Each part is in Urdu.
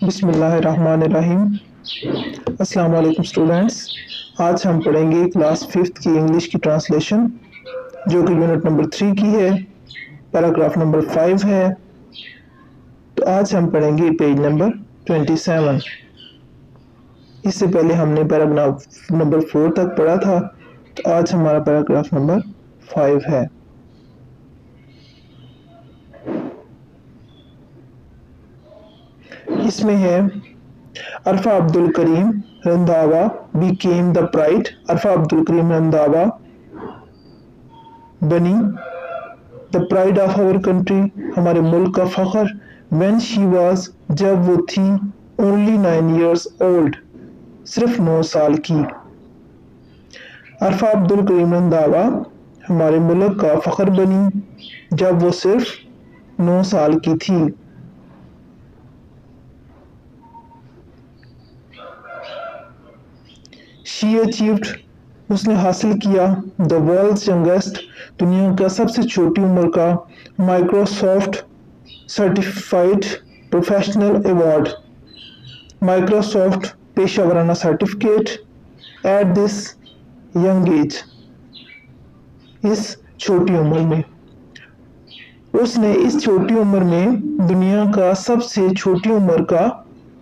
بسم اللہ الرحمن الرحیم۔ السلام علیکم اسٹوڈینٹس، آج ہم پڑھیں گے کلاس 5 کی انگلش کی ٹرانسلیشن جو کہ یونٹ نمبر 3 کی ہے، پیراگراف نمبر 5 ہے۔ تو آج ہم پڑھیں گے پیج نمبر 27۔ اس سے پہلے ہم نے پیراگراف نمبر 4 تک پڑھا تھا، تو آج ہمارا پیراگراف نمبر 5 ہے۔ اس میں ہے عرفہ عبد الکریم رندھاوا became the pride۔ عرفہ عبد الکریم رندھاوا بنی the pride of our country، ہمارے ملک کا فخر، when she was، جب وہ تھی only 9 years old، صرف 9 سال کی۔ عرفہ عبد الکریم رندھاوا ہمارے ملک کا فخر بنی جب وہ صرف 9 سال کی تھی۔ She achieved، اس نے حاصل کیا the world's youngest، دنیا کا سب سے چھوٹی عمر کا Microsoft certified professional award, Microsoft پیشہ ورانہ certificate at this young age, اس چھوٹی عمر میں۔ اس نے اس چھوٹی عمر میں دنیا کا سب سے چھوٹی عمر کا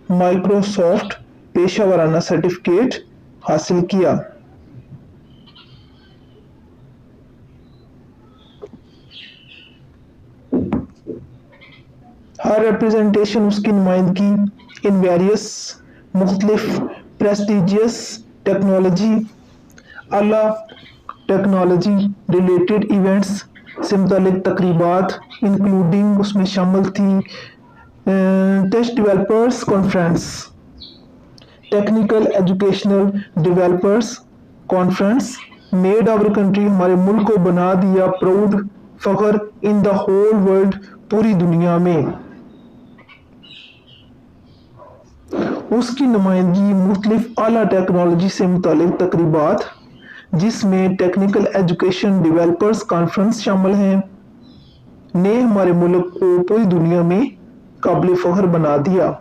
مائیکروسافٹ پیشہ ورانہ سرٹیفکیٹ حاصل کیا۔ ہر ریپریزنٹیشن، اس کی نمائندگی ان ویریس، مختلف پریسٹیجیس ٹیکنالوجی، اعلیٰ ٹیکنالوجی ریلیٹڈ ایونٹس سے متعلق تقریبات، انکلوڈنگ اس میں شامل تھی test developers conference, technical educational developers conference, made our country, ہمارے ملک کو بنا دیا پراؤڈ، فخر، ان دا ہول ورلڈ، پوری دنیا میں۔ اس کی نمائندگی مختلف اعلیٰ ٹیکنالوجی سے متعلق تقریبات جس میں ٹیکنیکل ایجوکیشن ڈیولپرز کانفرنس شامل ہیں، نے ہمارے ملک کو پوری دنیا میں قابل فخر بنا دیا۔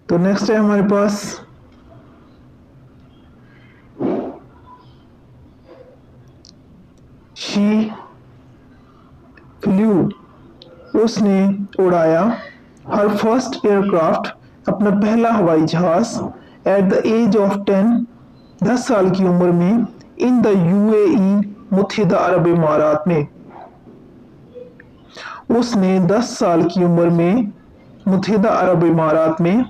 تو نیکسٹ ہے ہمارے پاس شی فلیو، اس نے اڑایا ہر فرسٹ ایئر کرافٹ، اپنا پہلا ہوائی جہاز، ایٹ دا ایج آف 10، 10 سال کی عمر میں، ان دا UAE، متحدہ عرب امارات میں۔ اس نے 10 سال کی عمر میں متحدہ عرب امارات میں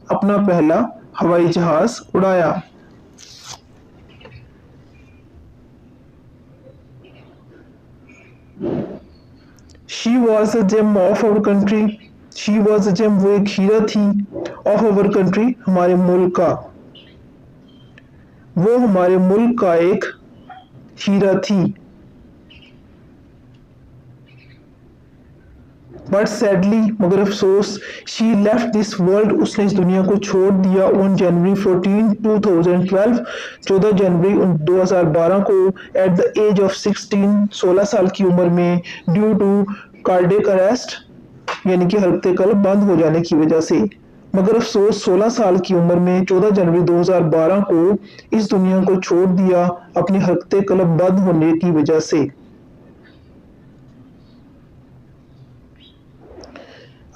اپنا پہلا ہوائی جہاز اڑایا۔ She was a gem of our country، she was a gem، وہ ایک ہیرا تھی، of our country، ہمارے ملک کا، وہ ہمارے ملک کا ایک ہیرا تھی۔ But sadly، مگر افسوس، she left this world، اس نے اس دنیا کو چھوڑ دیا on January 14، 2012، 14 جنوری 2012 کو، at the age of 16، 16 سال کی عمر میں، due to cardiac arrest، یعنی کہ حلقۃ قلب بند ہو جانے کی وجہ سے۔ مگر افسوس 16 سال کی عمر میں 14 جنوری 2012 کو اس دنیا کو چھوڑ دیا اپنی حلقۃ قلب بند ہونے کی وجہ سے۔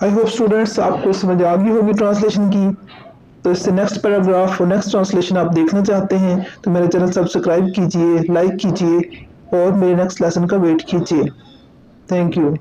آئی ہوپ اسٹوڈینٹس آپ کو سمجھ آ گئی ہوگی ٹرانسلیشن کی۔ تو اس سے نیکسٹ پیراگراف اور نیکسٹ ٹرانسلیشن آپ دیکھنا چاہتے ہیں تو میرے چینل سبسکرائب کیجئے، لائک کیجئے اور میرے نیکسٹ لیسن کا ویٹ کیجئے۔ Thank you.